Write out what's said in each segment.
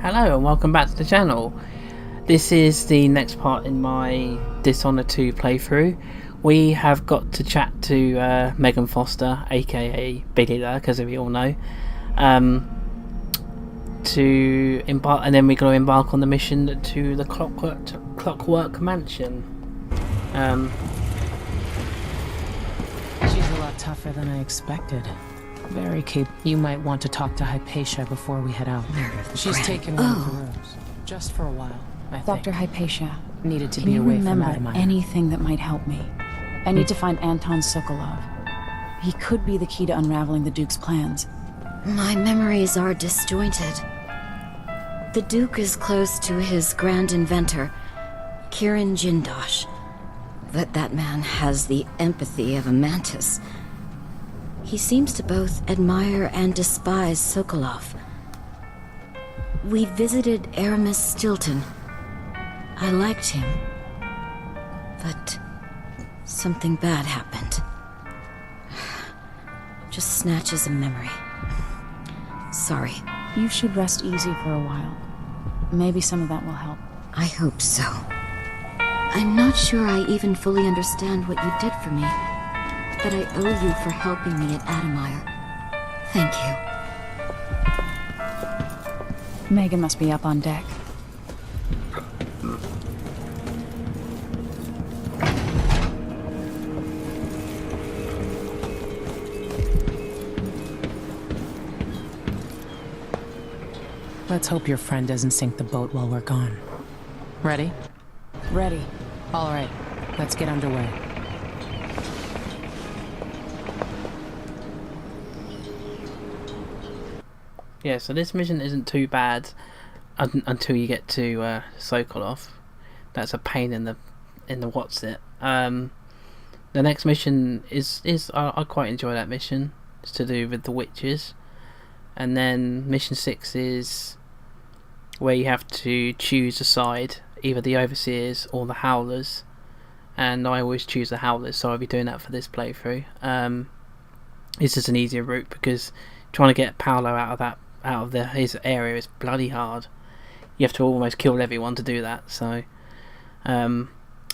Hello and welcome back to the channel. This is the next part in my Dishonored 2 playthrough. We have got to chat to Megan Foster, aka Billy there, because we all know, to embark, and then we're going to embark on the mission to the Clockwork Mansion. She's a lot tougher than I expected. Very capable. You might want to talk to Hypatia before we head out. She's taken one of the rooms. Just for a while, I think. Dr. Hypatia, Needed to can be you away from remember Adamine. anything that might help me? I need to find Anton Sokolov. He could be the key to unraveling the Duke's plans. My memories are disjointed. The Duke is close to his grand inventor, Kirin Jindosh. But that man has the empathy of a mantis. He seems to both admire and despise Sokolov. We visited Aramis Stilton. I liked him. But something bad happened. Just snatches of memory. Sorry. You should rest easy for a while. Maybe some of that will help. I hope so. I'm not sure I even fully understand what you did for me. But I owe you for helping me at Adamire. Thank you. Megan must be up on deck. Let's hope your friend doesn't sink the boat while we're gone. Ready? Ready. All right, let's get underway. Yeah, so this mission isn't too bad until you get to Sokolov. That's a pain in the what's it. The next mission is I quite enjoy that mission. It's to do with the witches, and then mission 6 is where you have to choose a side, either the overseers or the howlers. And I always choose the howlers, so I'll be doing that for this playthrough. It's just an easier route because trying to get Paolo out of his area is bloody hard. You have to almost kill everyone to do that. So, and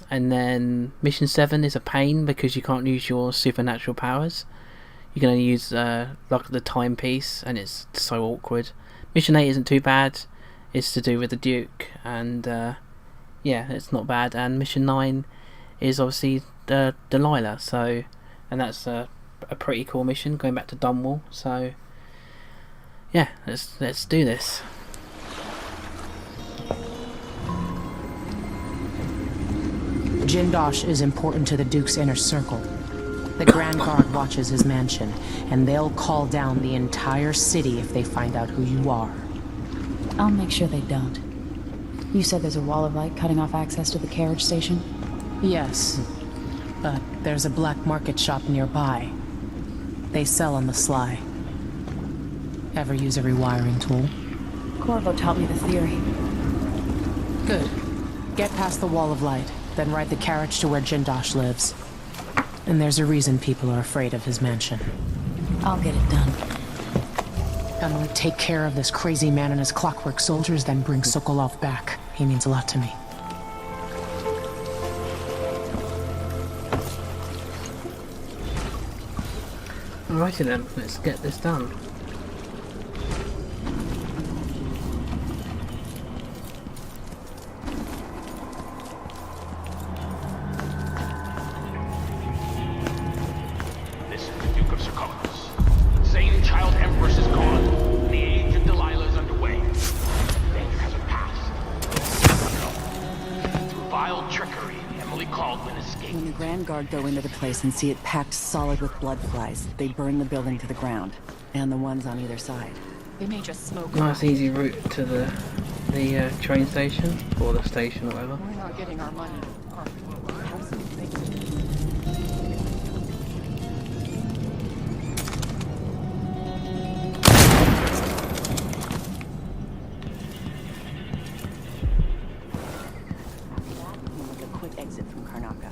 then mission 7 is a pain because you can't use your supernatural powers. You can only use like the timepiece, and it's so awkward. Mission 8 isn't too bad. It's to do with the Duke, and yeah, it's not bad. And mission 9 is obviously Delilah. So, and that's a pretty cool mission, going back to Dunwall. So yeah, let's do this. Jindosh is important to the Duke's inner circle. The Grand Guard watches his mansion, and they'll call down the entire city if they find out who you are. I'll make sure they don't. You said there's a wall of light cutting off access to the carriage station? Yes, but there's a black market shop nearby. They sell on the sly. Ever use a rewiring tool? Corvo taught me the theory. Good. Get past the wall of light, then ride the carriage to where Jindosh lives. And there's a reason people are afraid of his mansion. I'll get it done. Emily, take care of this crazy man and his Clockwork soldiers, then bring Sokolov back. He means a lot to me. Alrighty then, let's get this done. This is the Duke of Sokolov. The same child empress is gone. The age of Delilah is underway. Danger hasn't passed. Through vile trickery, Emily Kaldwin escaped. When the Grand Guard go into the place and see it packed solid with blood flies, they burn the building to the ground. And the ones on either side. They may just smoke. Nice easy route to the train station, or the station, or whatever. We're not getting our money. Make a quick exit from Karnaka.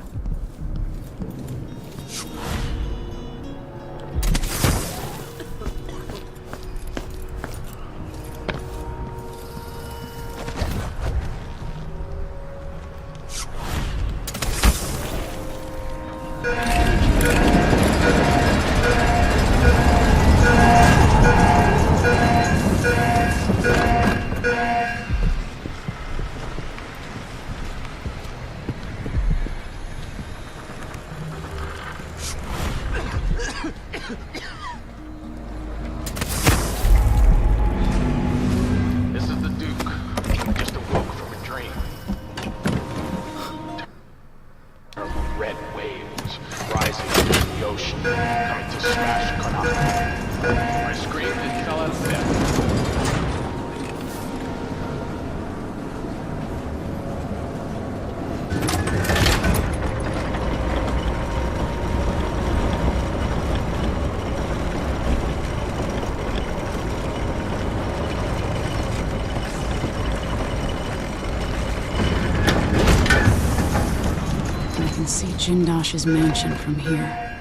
see Jindosh's mansion from here.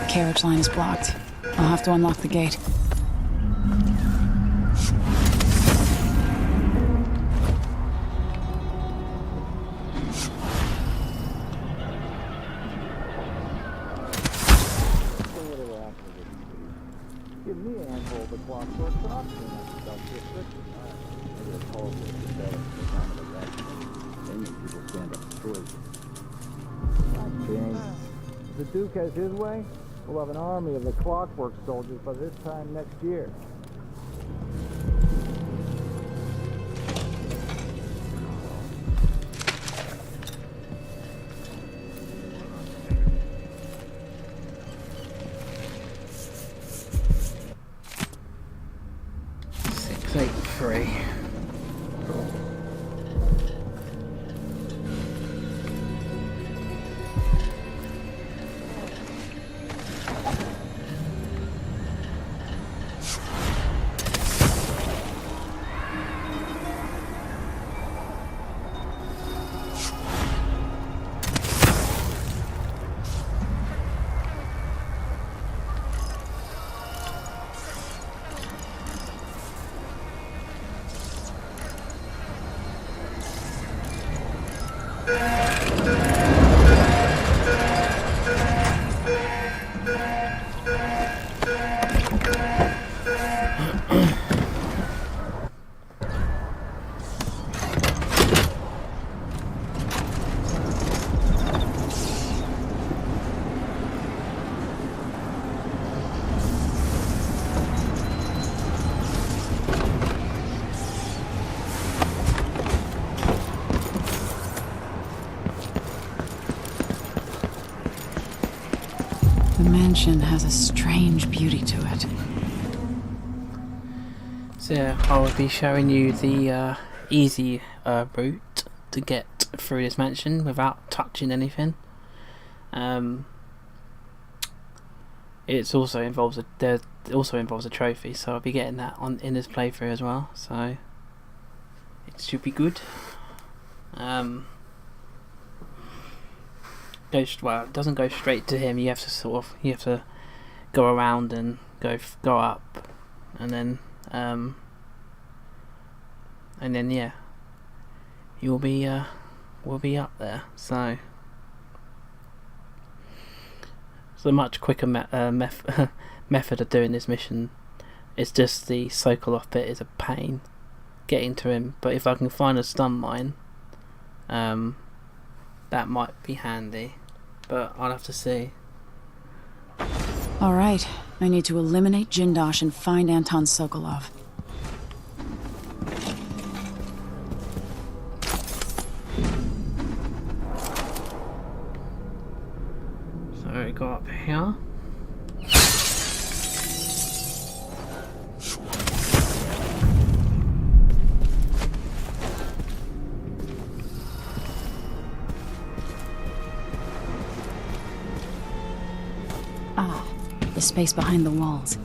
Carriage line is blocked. I'll have to unlock the gate. Give me a handful of the Clockwork, but I'm doing that stuff to restricted. Maybe the politics is better at the time of the election. They make people stand up for choices. Not James. If the Duke has his way, we'll have an army of the Clockwork soldiers by this time next year. Free. The mansion has a strange beauty to it. So yeah, I will be showing you the easy route to get through this mansion without touching anything. It also involves a trophy, so I'll be getting that in this playthrough as well. So it should be good. It doesn't go straight to him. You have to go around and go up, and then yeah, we'll be up there. So it's a much quicker method of doing this mission. It's just the Sokolov bit is a pain getting to him, but if I can find a stun mine, that might be handy, but I'll have to see. Alright, I need to eliminate Jindosh and find Anton Sokolov. So we go up here. The space behind the walls.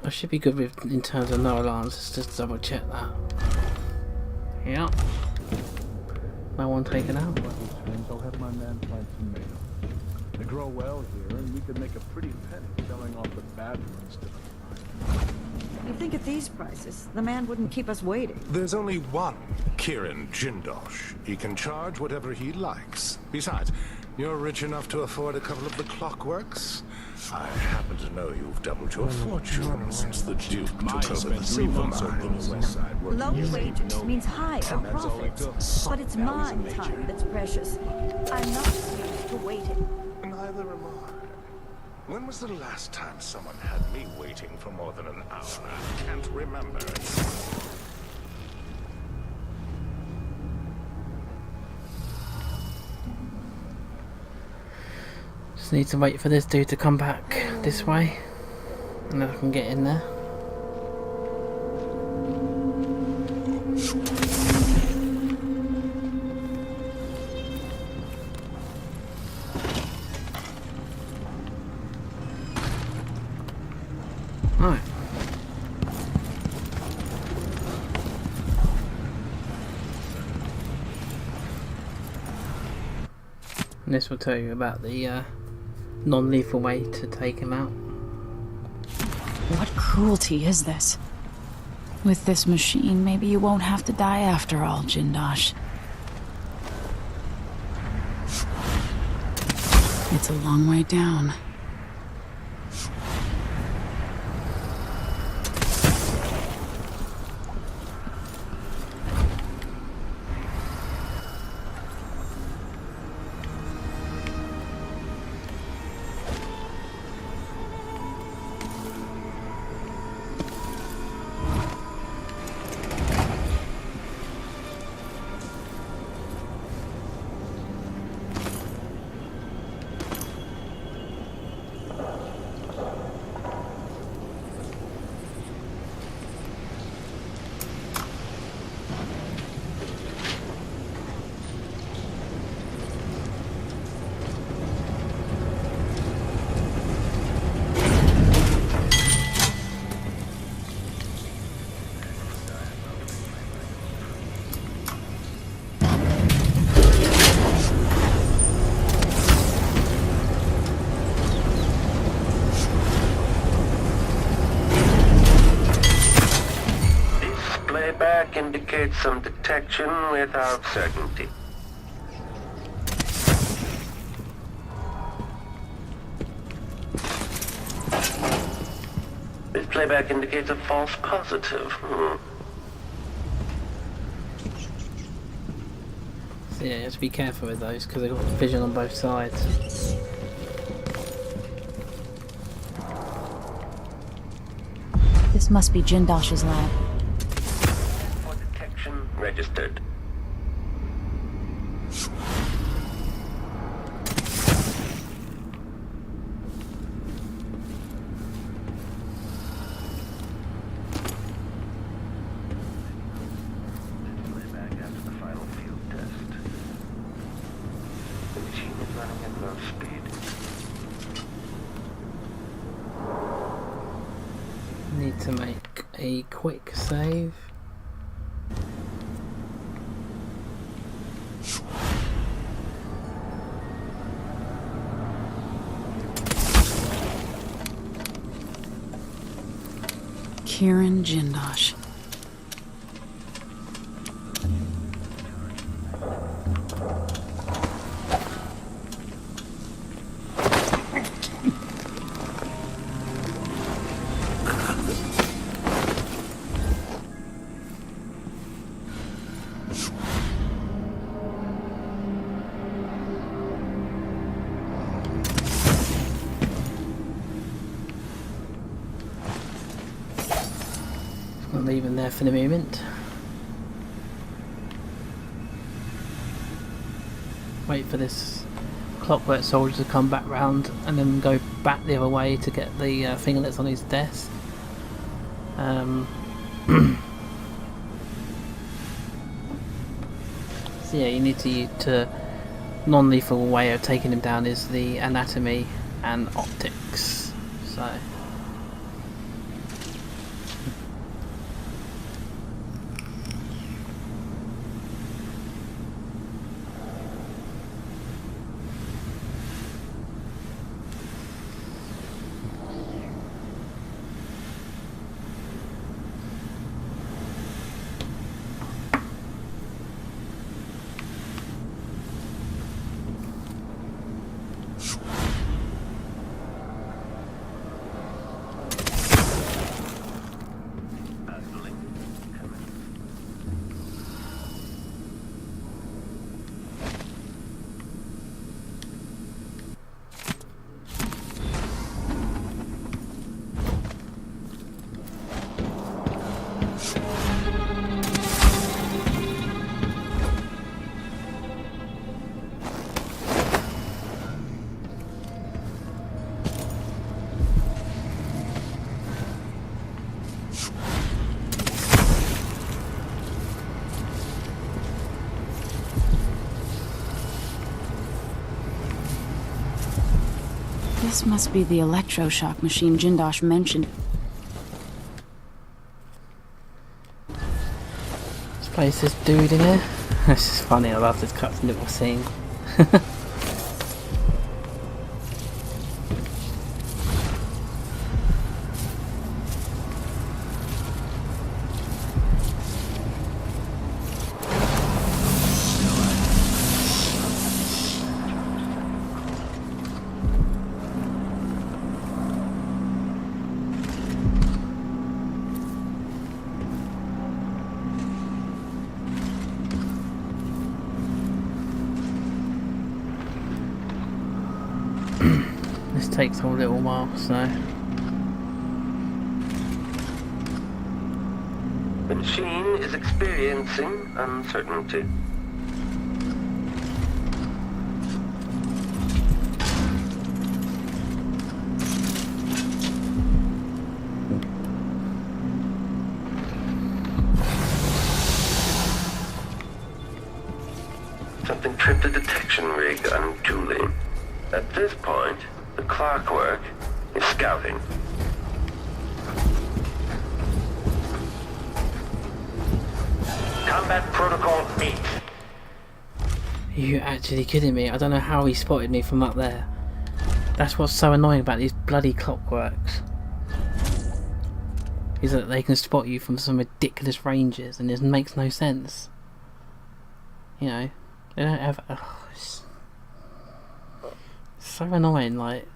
I should be good with in terms of no alarms. Let's just double check that. Yeah. No one taken out. I'll have my man plant tomatoes. They grow well here, and we could make a pretty penny selling off the bad ones to the You think at these prices, the man wouldn't keep us waiting. There's only one Kirin Jindosh. He can charge whatever he likes. Besides, you're rich enough to afford a couple of the Clockworks. I happen to know you've doubled your fortune since the Duke took over the silver mines. Low wages means higher profits, but it's my time that's precious. I'm not used to waiting. Neither am I. When was the last time someone had me waiting for more than an hour? I can't remember. Just need to wait for this dude to come back this way, and then I can get in there. Right. And this will tell you about the non-lethal way to take him out. What cruelty is this? With this machine, maybe you won't have to die after all, Jindosh. It's a long way down. Playback indicates some detection without certainty. This playback indicates a false positive. So yeah, you have to be careful with those because they've got vision on both sides. This must be Jindosh's lab. For detection registered. Playback after the final field test. The machine is running at low speed. Need to make a quick save. Kieran Jindosh. I'll leave him there for the moment. Wait for this Clockwork soldier to come back round and then go back the other way to get the thing that's on his desk. So yeah, you need to non-lethal way of taking him down is the anatomy and optics. So This must be the electroshock machine Jindosh mentioned. Let's place this dude in here. This is funny, I love this cut little scene. This takes a little while, so... The machine is experiencing uncertainty. Something tripped the detection rig unduly. At this point, the Clockwork is scouting. Combat Protocol 8. Are you actually kidding me? I don't know how he spotted me from up there. That's what's so annoying about these bloody Clockworks. Is that they can spot you from some ridiculous ranges and it makes no sense. You know, they don't have... Oh, it's so annoying, like...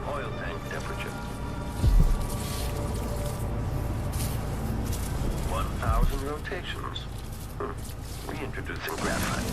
Oil tank temperature. 1,000 rotations. Reintroducing graphite.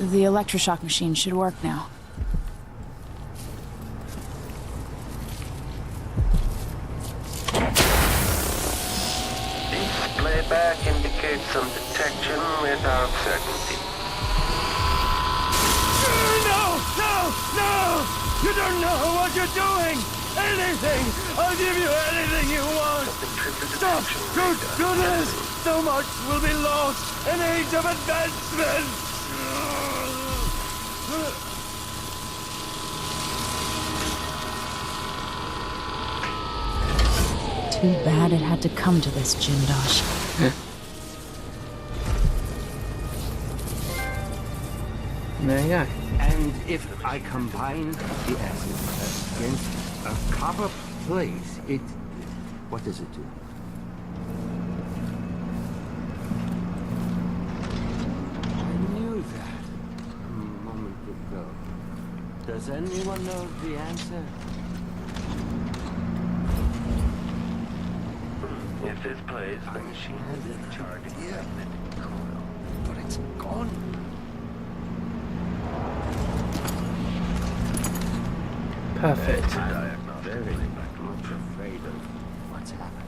The electroshock machine should work now. Display back indicates some detection without certainty. No! No! No! You don't know what you're doing! Anything! I'll give you anything you want! Stop! Don't do this! So much will be lost! An age of advancement! Too bad it had to come to this, Jindosh. There you go. And if I combine the acid against a copper plate, what does it do? I knew that a moment ago. Does anyone know the answer? If this plays, the machine has been charged. Yeah, but it's gone. Perfect. Very much afraid of what's happening.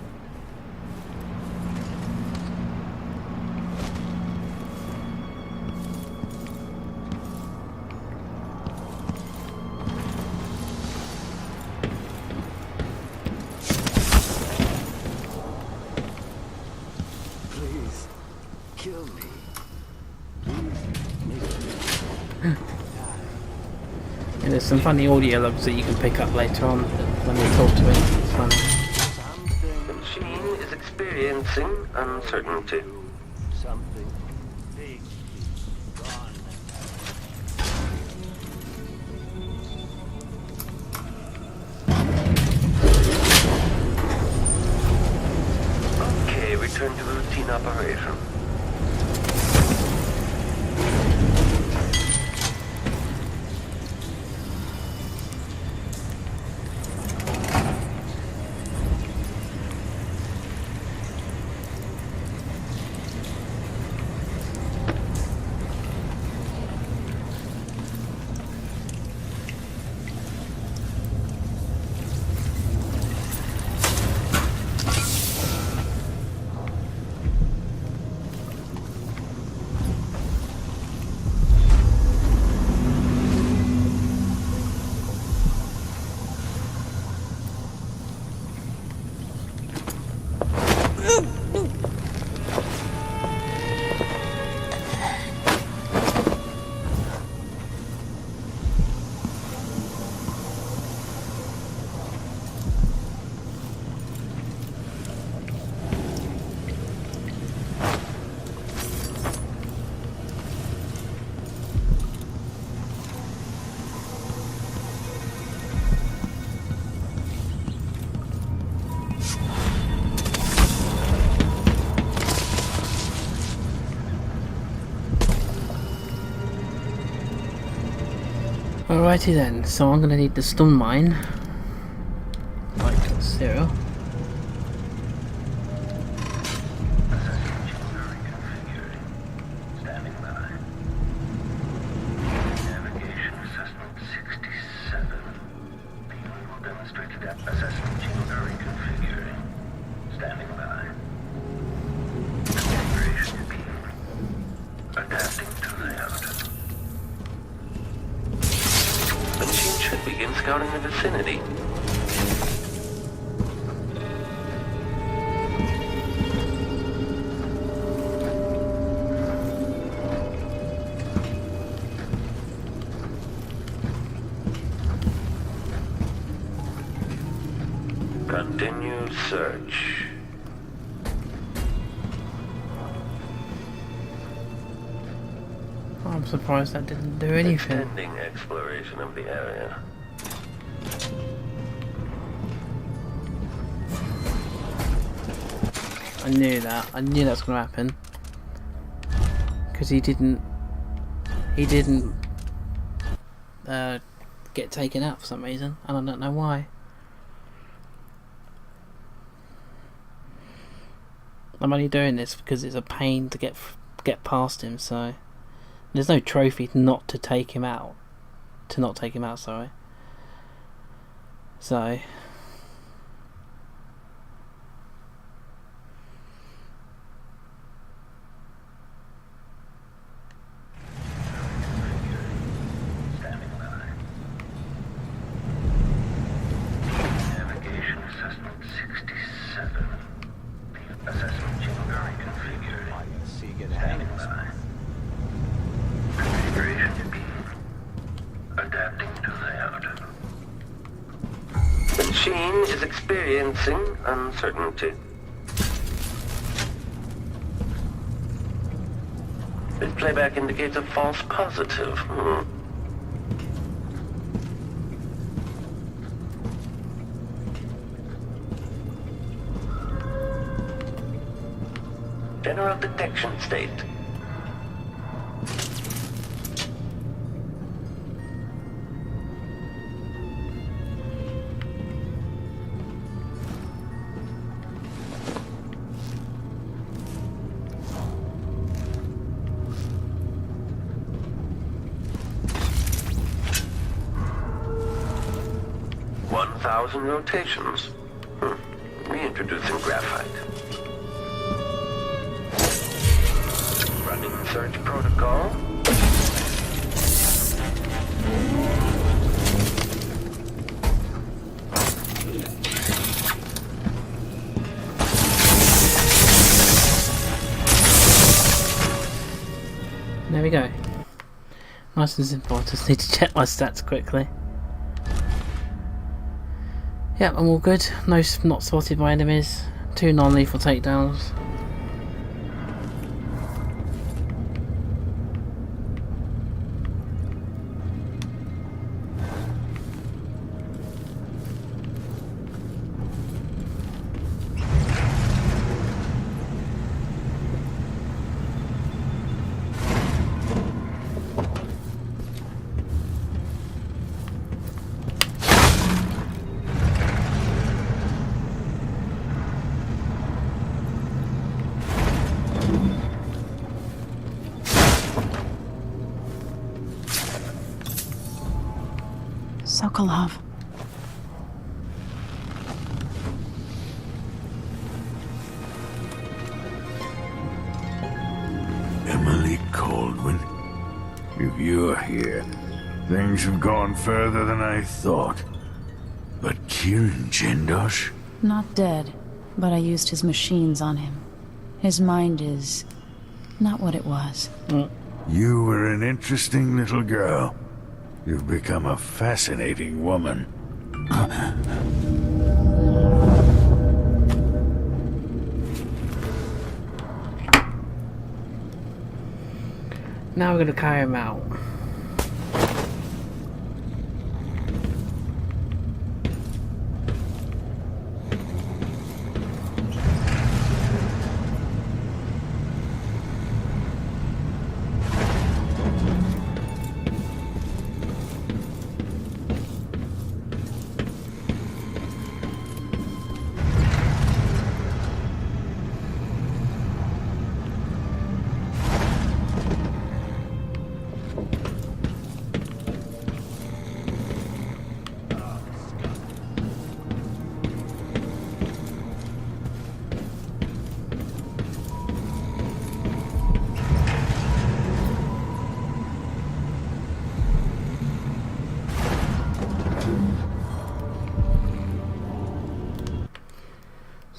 Please, kill me. And there's some funny audio logs that you can pick up later on when they talk to him. It's funny. The machine is experiencing uncertainty. Something big is gone. Okay, return to routine operation. Alrighty then, so I'm gonna need the stun mine. Like 0. Standing by. Navigation assessment 67. The unit will demonstrate that assessment chamber reconfiguring. Standing by. Configuration beam. Adapting to layout. The machine should begin scouting the vicinity. Continue search. I'm surprised that didn't do anything. Extending exploration of the area. I knew that. I knew that was going to happen. Because he didn't get taken out for some reason, and I don't know why. I'm only doing this because it's a pain to get past him, so there's no trophy not to take him out. To not take him out, sorry. So Navigation assessment 67. Assessment chamber reconfigured. Standing by. Configuration beam. Adapting to layout. The machine is experiencing uncertainty. This playback indicates a false positive. General detection state. 1,000 rotations. Reintroducing graphite. Running search protocol. There we go. Nice and simple. I just need to check my stats quickly. Yep, I'm all good. No, not spotted by enemies. 2 non-lethal takedowns. Sokolov. Emily Kaldwin, if you're here, things have gone further than I thought. But Kieran Jindosh? Not dead, but I used his machines on him. His mind is not what it was. You were an interesting little girl. You've become a fascinating woman. Now we're going to carry him out.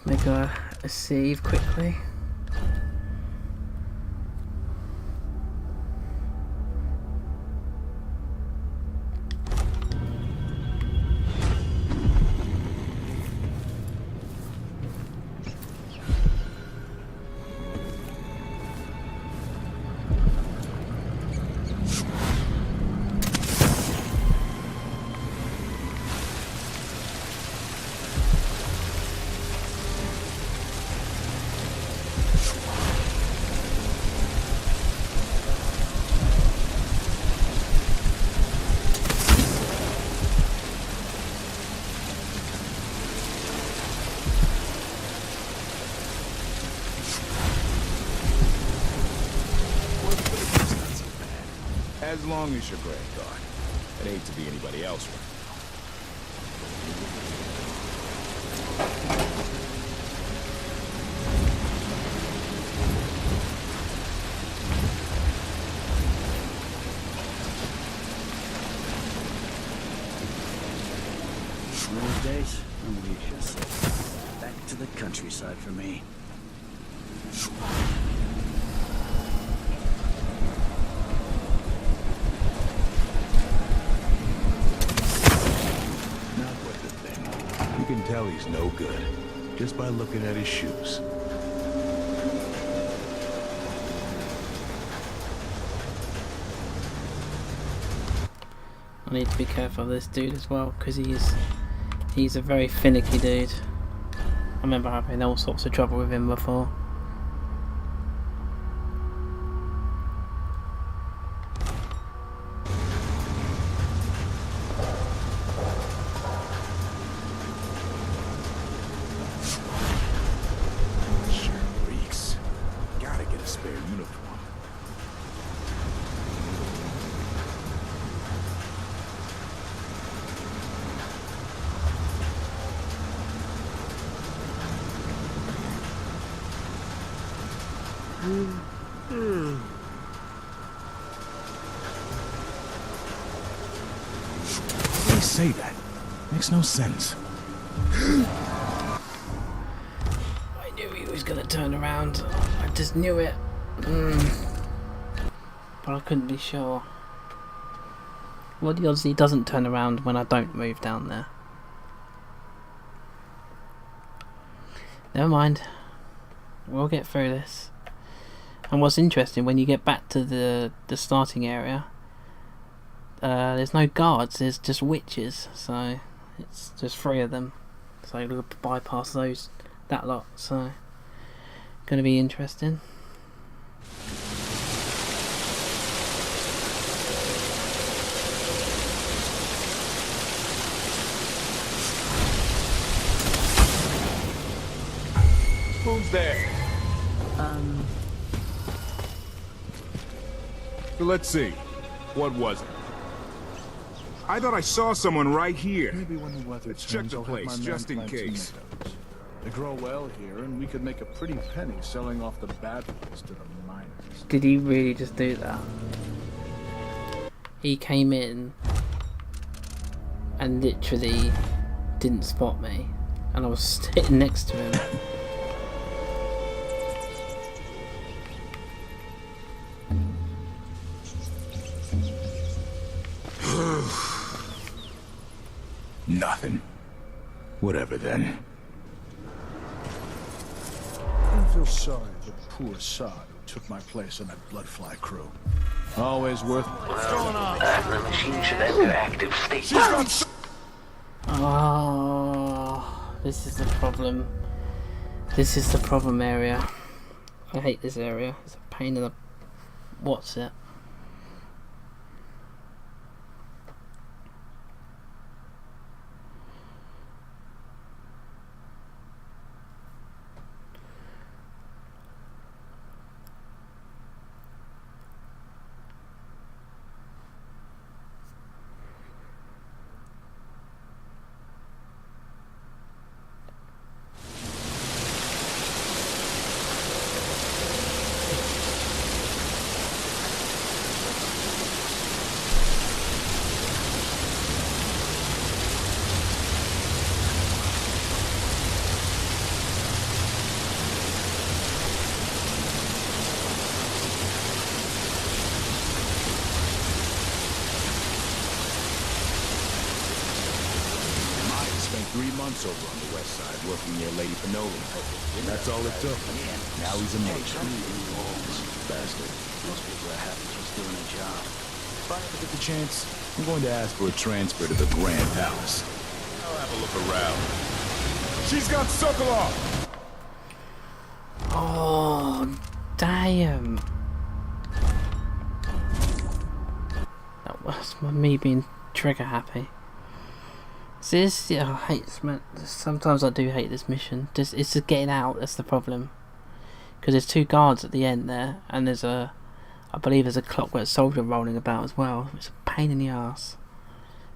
Make a save quickly. As long as you're Grand Guard. It ain't to be anybody else right One of these days, I'm gonna be just back to the countryside for me. You can tell he's no good, just by looking at his shoes. I need to be careful of this dude as well, because he's a very finicky dude. I remember having all sorts of trouble with him before. They say that. Makes no sense. I knew he was gonna turn around. I just knew it. But I couldn't be sure. What are the odds he doesn't turn around when I don't move down there? Never mind. We'll get through this. And what's interesting, when you get back to the starting area, there's no guards, there's just witches, so it's just 3 of them. So we'll bypass that lot, so gonna be interesting. Who's there? So let's see. What was it? I thought I saw someone right here. Maybe when the weather Let's check turns, the I'll have place, my men just in plant case. tomatoes. They grow well here, and we could make a pretty penny selling off the bad ones to the miners. Did he really just do that? He came in and literally didn't spot me, and I was sitting next to him. Nothing. Whatever then. I feel sorry for poor Sod who took my place on that bloodfly crew. Always worth. What's going on? The machine should enter active state. Oh, this is the problem. This is the problem area. I hate this area. It's a pain in the... What's it? Over on the west side, working near Lady Pinoli. That's all it took. Now he's a major. Bastard. Most people are happy just doing a job. If I ever get the chance, I'm going to ask for a transfer to the Grand Palace. I'll have a look around. She's got Sokolov! Oh, damn. That was me being trigger happy. See, this, I hate this, man. Sometimes I do hate this mission. It's just getting out, that's the problem. Because there's 2 guards at the end there, and there's I believe there's a Clockwork soldier rolling about as well. It's a pain in the ass.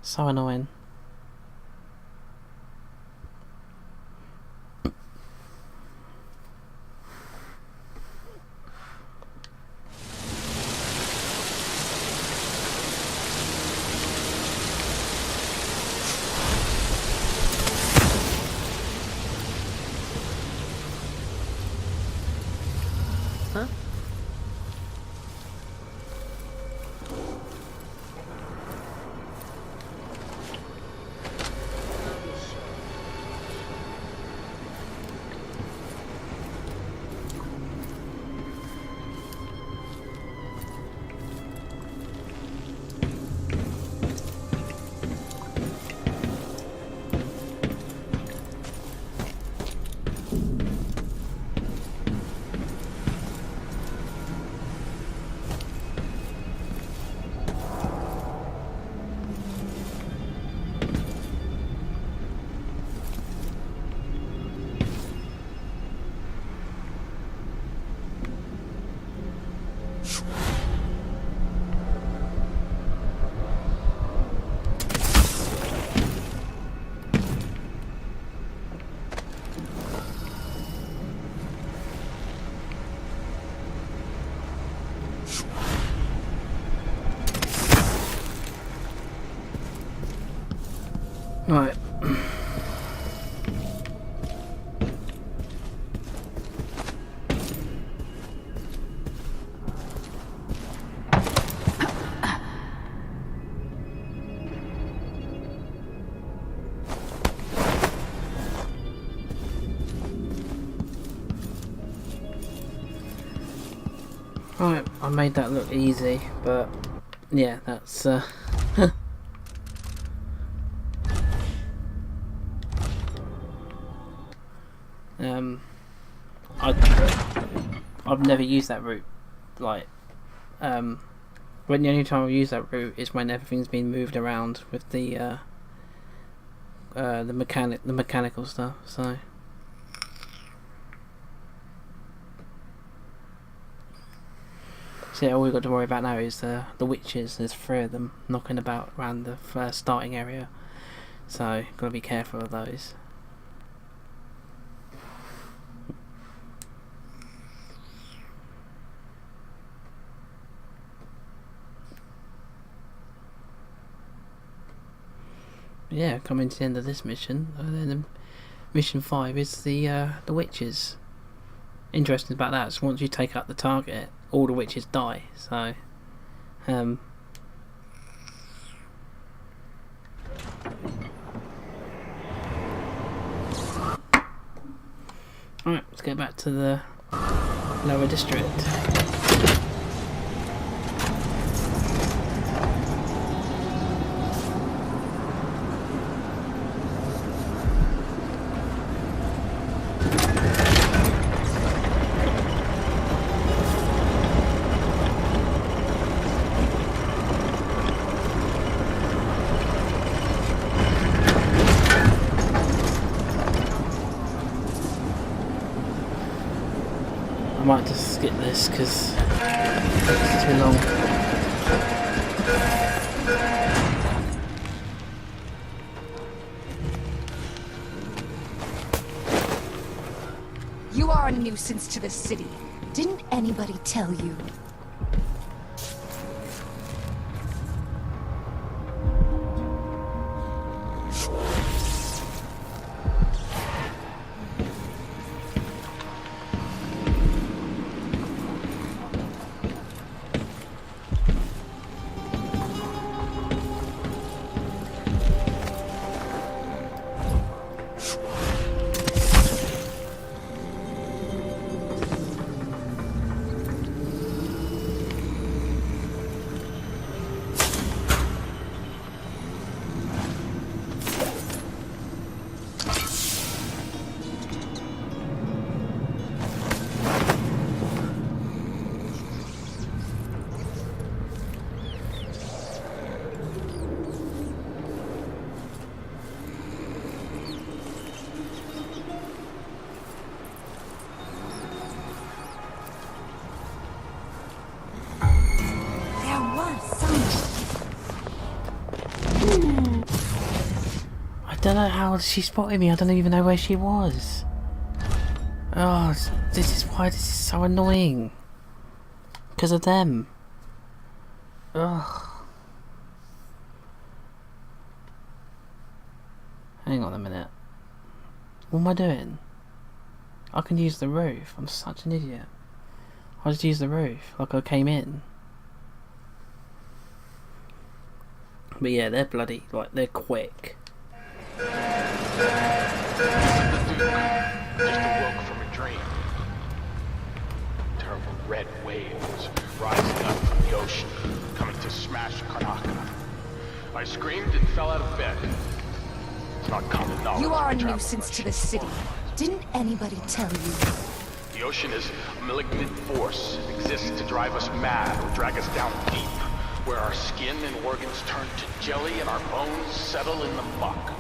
So annoying. Right, I made that look easy, but yeah, that's I've never used that route. Like, when the only time I've used that route is when everything's been moved around with the mechanical stuff. So. So yeah, all we've got to worry about now is the witches. There's 3 of them knocking about around the first starting area, so gotta be careful of those. Yeah, coming to the end of this mission, and then mission 5 is the witches. Interesting about that is once you take out the target, all the witches die. So, alright, let's get back to the lower district. I might just skip this because it's too long. You are a nuisance to the city. Didn't anybody tell you? I don't know how she spotted me. I don't even know where she was. Oh, this is why this is so annoying. Because of them. Ugh. Hang on a minute. What am I doing? I can use the roof. I'm such an idiot. I'll just use the roof like I came in. But yeah, they're bloody, like, they're quick. Just awoke from a dream. Terrible red waves rising up from the ocean, coming to smash Karnaka. I screamed and fell out of bed. It's not common knowledge. You are a nuisance to the city. Didn't anybody tell you? The ocean is a malignant force. It exists to drive us mad or drag us down deep, where our skin and organs turn to jelly and our bones settle in the muck.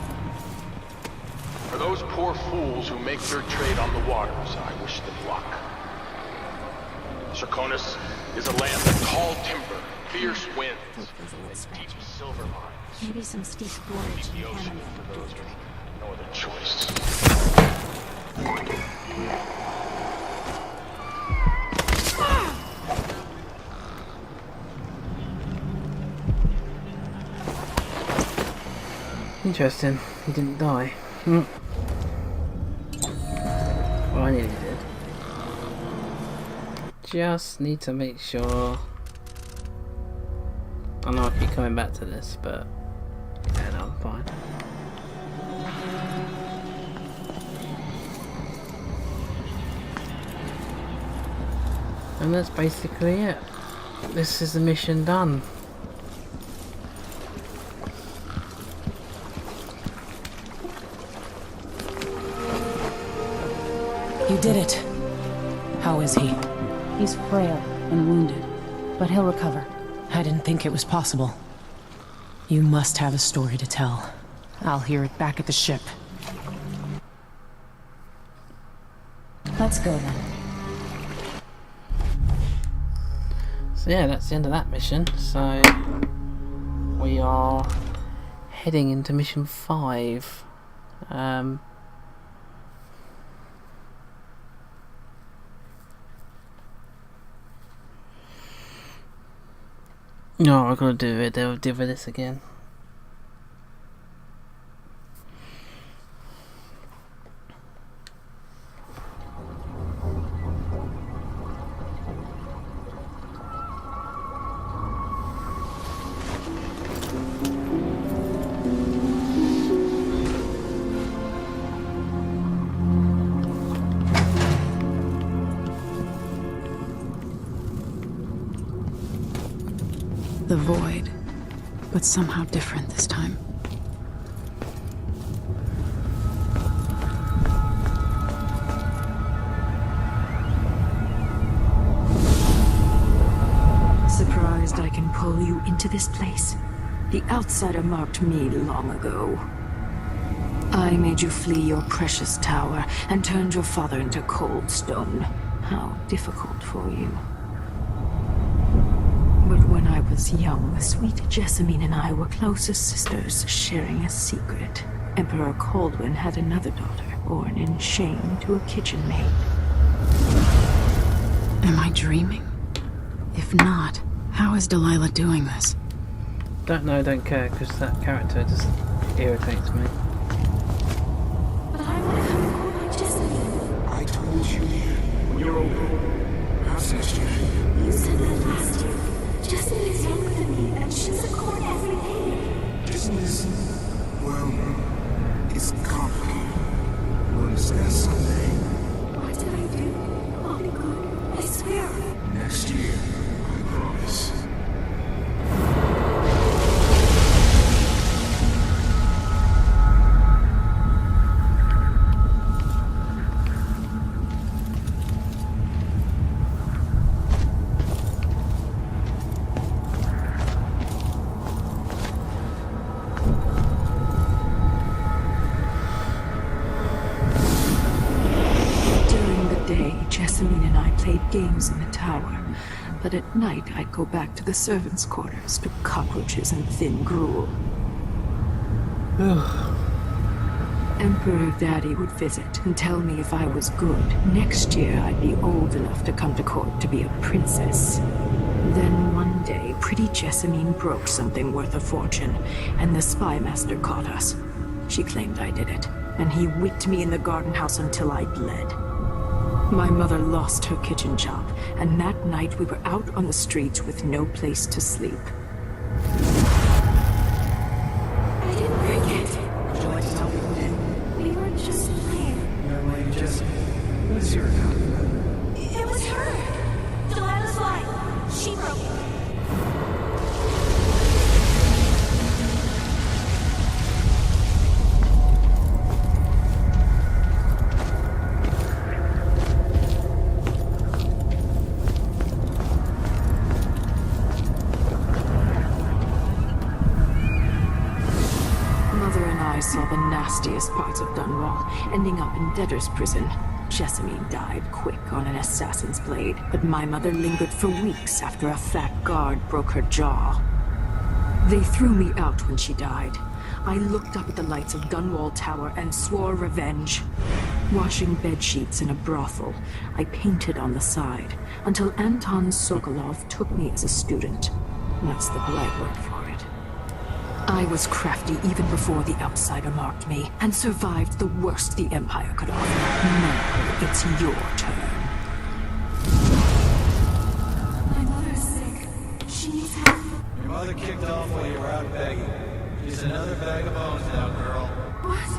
For those poor fools who make their trade on the waters, I wish them luck. Serkonis is a land of tall timber, fierce winds, and deep silver mines. Maybe some steep gorge The ocean for those with no other choice. Interesting. He didn't die. Well, I nearly did. Just need to make sure. I know I keep coming back to this, but yeah, no, I'm fine. And that's basically it. This is the mission done. You did it. How is he? He's frail and wounded, but he'll recover. I didn't think it was possible. You must have a story to tell. I'll hear it back at the ship. Let's go then. So yeah, that's the end of that mission. So we are heading into mission 5. No, I'm gonna do it. They'll deal with this again. The void, but somehow different this time. Surprised I can pull you into this place? The outsider marked me long ago. I made you flee your precious tower and turned your father into cold stone. How difficult for you. But when I was young, sweet Jessamine and I were close as sisters, sharing a secret. Emperor Kaldwin had another daughter, born in shame to a kitchen maid. Am I dreaming? If not, how is Delilah doing this? Don't know, don't care, because that character just irritates me. But I want to come home with Jessamine. I told you when you're older. How's next year? You said that last year. Jessamine is younger than me, and she's a court every day. Business, well, it's complicated. We'll understand someday. What did I do? I'll be good. I swear. Next year, I promise. Jessamine and I played games in the tower, but at night I'd go back to the servants' quarters to cockroaches and thin gruel. Emperor Daddy would visit and tell me if I was good. Next year I'd be old enough to come to court to be a princess. Then one day, pretty Jessamine broke something worth a fortune, and the spy master caught us. She claimed I did it, and he whipped me in the garden house until I bled. My mother lost her kitchen job, and that night we were out on the streets with no place to sleep. I didn't break it. Would you like to tell me who did? We were just playing. Young lady Jessamine. What is your account of that? It was her. Delilah's lie. She broke it. Saw the nastiest parts of Dunwall, ending up in debtor's prison. Jessamine died quick on an assassin's blade, but my mother lingered for weeks after a fat guard broke her jaw. They threw me out when she died. I looked up at the lights of Dunwall Tower and swore revenge. Washing bedsheets in a brothel, I painted on the side, until Anton Sokolov took me as a student. That's the polite word for it. I was crafty even before the outsider marked me, and survived the worst the Empire could offer. Now it's your turn. My mother's sick. She needs help. Your mother kicked off while you were out begging. She's another bag of bones now, girl. What?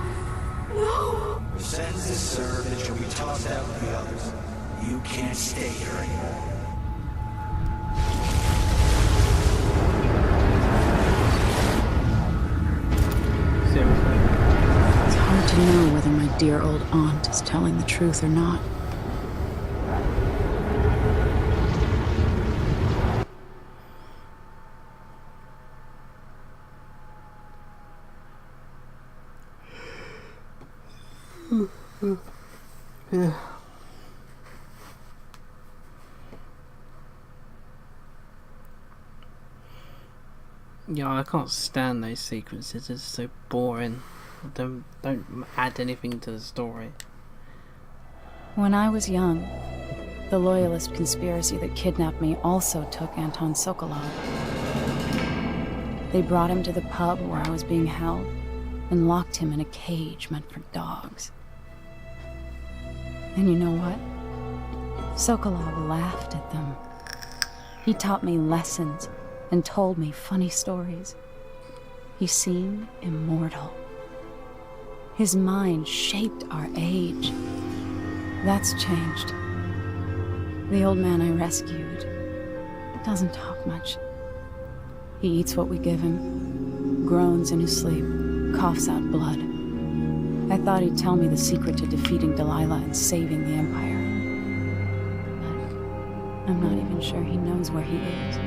No! Your sentence is served and she'll be tossed out with the others. You can't stay here anymore. my dear old aunt is telling the truth or not. Yeah. Yeah, I can't stand those sequences. It's so boring. Don't add anything to the story. When I was young, the Loyalist conspiracy that kidnapped me also took Anton Sokolov. They brought him to the pub where I was being held and locked him in a cage meant for dogs. And you know what? Sokolov laughed at them. He taught me lessons and told me funny stories. He seemed immortal. His mind shaped our age. That's changed. The old man I rescued doesn't talk much. He eats what we give him, groans in his sleep, coughs out blood. I thought he'd tell me the secret to defeating Delilah and saving the Empire. But I'm not even sure he knows where he is.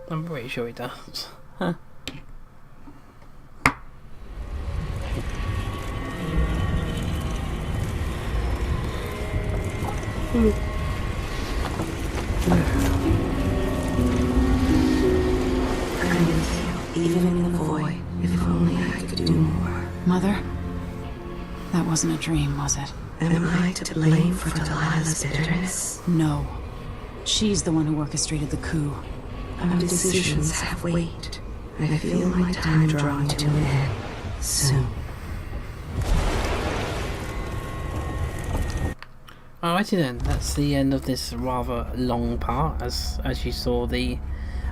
I'm pretty sure he does. Huh? I miss you, even in the void. If only I could do more. Mother? That wasn't a dream, was it? Am I to blame for Delilah's bitterness? No. She's the one who orchestrated the coup. Our decisions have weight. I feel my time drawing to an end soon. Alrighty then, that's the end of this rather long part. As you saw, the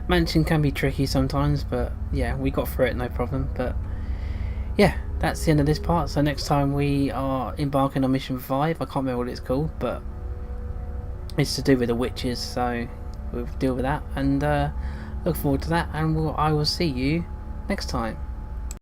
mansion can be tricky sometimes, but yeah, we got through it no problem. But yeah, that's the end of this part. So next time we are embarking on mission 5. I can't remember what it's called, but it's to do with the witches, so we'll deal with that and look forward to that, and I will see you next time.